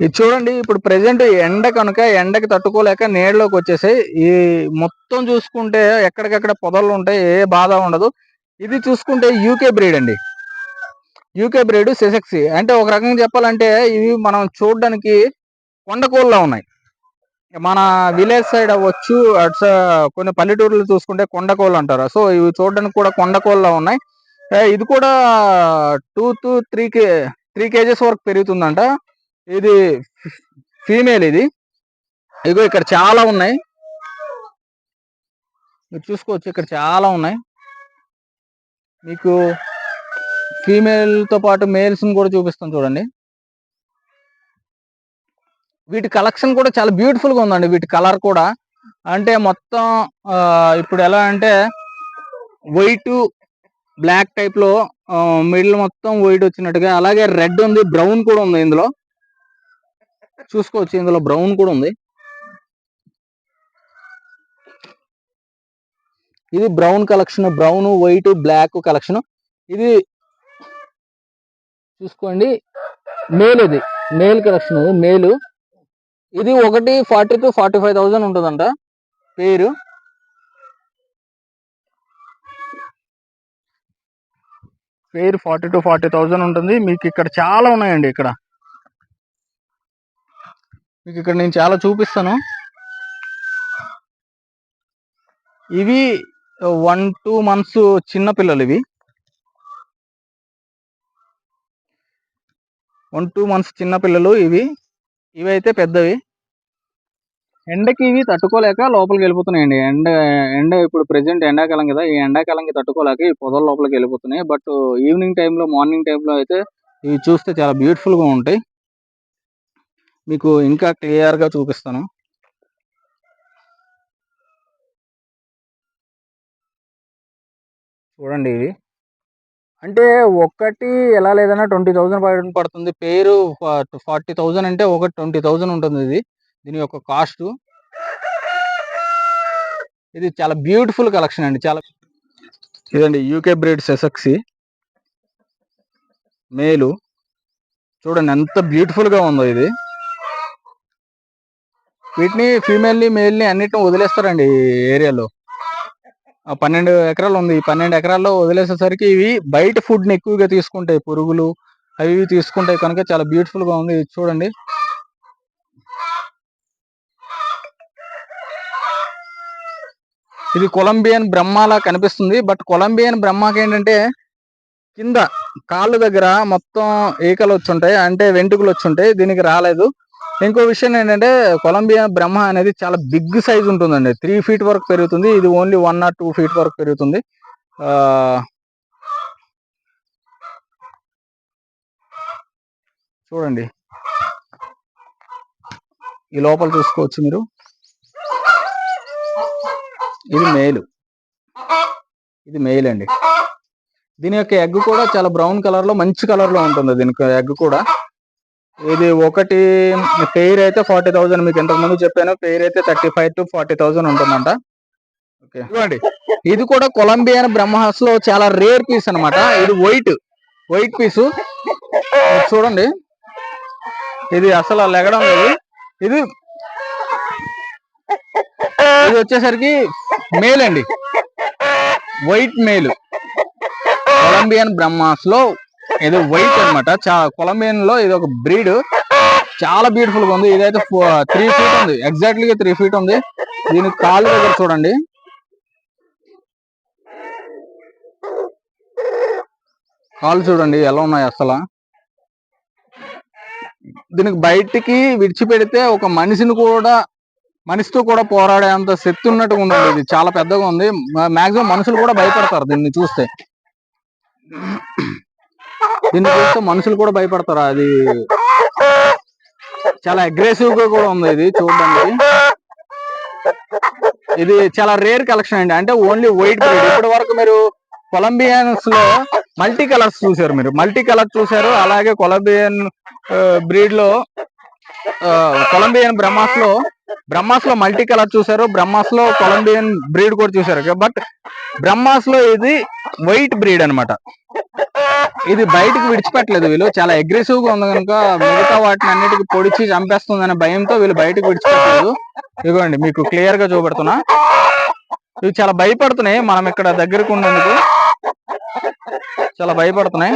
ఇది చూడండి, ఇప్పుడు ప్రెసెంట్ ఎండ కనుక ఎండకి తట్టుకోలేక నీడలోకి వచ్చేసాయి. ఈ మొత్తం చూసుకుంటే ఎక్కడికక్కడ పొదలు ఉంటాయి, ఏ బాధ ఉండదు. ఇది చూసుకుంటే యూకే బ్రీడ్ అండి. యూకే బ్రీడ్ సెసెక్సీ. అంటే ఒక రకంగా చెప్పాలంటే ఇవి మనం చూడడానికి కొండకోళ్ళ ఉన్నాయి. మన విలేజ్ సైడ్ అవ్వచ్చు, అటు కొన్ని పల్లెటూర్లు చూసుకుంటే కొండకోళ్ళు అంటారు. సో ఇవి చూడడానికి కూడా కొండకోళ్ళ ఉన్నాయి. ఇది కూడా 2 to 3 కేజెస్ వరకు పెరుగుతుందంట. ఇది ఫీమేల్. ఇది ఇగో ఇక్కడ చాలా ఉన్నాయి, మీరు చూసుకోవచ్చు. ఇక్కడ చాలా ఉన్నాయి. మీకు ఫీమేల్తో పాటు మేల్స్ని కూడా చూపిస్తాను చూడండి. వీటి కలెక్షన్ కూడా చాలా బ్యూటిఫుల్గా ఉందండి. వీటి కలర్ కూడా అంటే మొత్తం ఇప్పుడు ఎలా అంటే వైట్ బ్లాక్ టైప్లో మిడిల్ మొత్తం వైట్ వచ్చినట్టుగా, అలాగే రెడ్ ఉంది, బ్రౌన్ కూడా ఉంది. ఇందులో చూసుకోవచ్చు, ఇందులో బ్రౌన్ కూడా ఉంది. ఇది brown collection, brown white black collection. ఇది చూసుకోండి, మేల్. ఇది మేల్ కలెక్షన్, ఇది మేలు. ఇది ఒకటి 40 to 45,000 ఉంటుందంట పేరు. పేరు 40 to 40,000 ఉంటుంది. మీకు ఇక్కడ చాలా ఉన్నాయండి. ఇక్కడ మీకు ఇక్కడ నేను చాలా చూపిస్తాను. ఇవి 1-2 months చిన్న పిల్లలు. ఇవి 1-2 months చిన్న పిల్లలు. ఇవైతే పెద్దవి. ఎండకి ఇవి తట్టుకోలేక లోపలికి వెళ్ళిపోతున్నాయండి. ఎండ ఇప్పుడు ప్రెసెంట్ ఎండాకాలం కదా, ఈ ఎండాకాలంకి తట్టుకోలేక ఈ పొదల లోపలికి వెళ్ళిపోతున్నాయి. బట్ ఈవినింగ్ టైంలో, మార్నింగ్ టైంలో అయితే ఇవి చూస్తే చాలా బ్యూటిఫుల్గా ఉంటాయి. మీకు ఇంకా క్లియర్గా చూపిస్తాను. చూడండి, ఇవి అంటే ఒక్కటి ఎలా లేదన్నా 20,000 పడుతుంది. పేరు 40,000 అంటే ఒకటి 20,000 ఉంటుంది. దీని యొక్క కాస్ట్. ఇది చాలా బ్యూటిఫుల్ కలెక్షన్ అండి. చాలా ఇదండి యూకే బ్రీడ్ సెసెక్సీ మేలు. చూడండి ఎంత బ్యూటిఫుల్గా ఉందో ఇది. వీటిని ఫీమేల్ని మేల్ని అన్నిటిని వదిలేస్తారండి ఈ ఏరియాలో. 12 ఎకరాలు ఉంది. ఈ 12 ఎకరాల్లో వదిలేసేసరికి ఇవి బయట ఫుడ్ని ఎక్కువగా తీసుకుంటాయి, పురుగులు అవి తీసుకుంటాయి కనుక చాలా బ్యూటిఫుల్గా ఉంది. ఇది చూడండి. ఇది కొలంబియన్ బ్రహ్మాలా కనిపిస్తుంది. బట్ కొలంబియన్ బ్రహ్మాకి ఏంటంటే కింద కాళ్ళు దగ్గర మొత్తం ఈకలు వచ్చుంటాయి, అంటే వెంట్రుకలు వచ్చుంటాయి. దీనికి రాలేదు. ఇంకో విషయం ఏంటంటే కొలంబియా బ్రహ్మ అనేది చాలా బిగ్ సైజ్ ఉంటుందండి. 3 feet వరకు పెరుగుతుంది. ఇది ఓన్లీ 1 or 2 feet వరకు పెరుగుతుంది. చూడండి, ఈ లోపల చూసుకోవచ్చు మీరు. ఇది మేలు, ఇది మేల్ అండి. దీని యొక్క ఎగ్ కూడా చాలా బ్రౌన్ కలర్ లో, మంచి కలర్ లో ఉంటుంది దీనికి ఎగ్ కూడా. ఇది ఒకటి పేరు అయితే 40,000. మీకు ఇంతకు ముందు చెప్పాను, పేరు అయితే 35 to 40,000 ఉంటుందంట. ఓకే, చూడండి, ఇది కూడా కొలంబియన్ బ్రహ్మాస్ లో చాలా రేర్ పీస్ అనమాట. ఇది వైట్ పీసు. చూడండి, ఇది అసలు లెగడం లేదు. ఇది వచ్చేసరికి మేల్ అండి, వైట్ మేల్. కొలంబియన్ బ్రహ్మాస్ లో ఇది వైట్ అనమాట. కొలంబియన్ లో ఇది ఒక బ్రీడ్. చాలా బ్యూటిఫుల్ గా ఉంది. ఇదైతే 3 feet ఉంది, ఎగ్జాక్ట్లీగా 3 feet ఉంది. దీని కాళ్ళు దగ్గర చూడండి, కాళ్ళు చూడండి ఎలా ఉన్నాయి అసలు. దీనికి బయటికి విడిచిపెడితే ఒక మనిషితో కూడా పోరాడే అంత శక్తి ఉన్నట్టుగా ఉందండి. ఇది చాలా పెద్దగా ఉంది. మాక్సిమం మనుషులు కూడా భయపడతారు దీన్ని చూస్తే. మనుషులు కూడా భయపడతారు. అది చాలా అగ్రెసివ్ గా కూడా ఉంది ఇది చూడడానికి. ఇది చాలా రేర్ కలెక్షన్ అండి. అంటే ఓన్లీ వైట్ బ్రీడ్. ఇప్పటి వరకు మీరు కొలంబియన్స్ లో మల్టీ కలర్స్ చూసారు, అలాగే కొలంబియన్ బ్రీడ్ లో కొలంబియన్ బ్రహ్మాస్ లో మల్టీ కలర్ చూసారు, బ్రహ్మాస్ లో కొలంబియన్ బ్రీడ్ కూడా చూసారు. బట్ బ్రహ్మాస్ లో ఇది వైట్ బ్రీడ్ అనమాట. ఇది బయటకు విడిచిపెట్టలేదు, వీళ్ళు చాలా అగ్రెసివ్ గా ఉంది కనుక మిగతా వాటిని అన్నిటికీ పొడిచి చంపేస్తుందనే భయంతో వీళ్ళు బయటకు విడిచిపెట్టలేదు. ఇదిగోండి మీకు క్లియర్ గా చూపెడుతున్నా, ఇవి చాలా భయపడుతున్నాయి. మనం ఇక్కడ దగ్గరకు ఉన్నందుకు చాలా భయపడుతున్నాయి.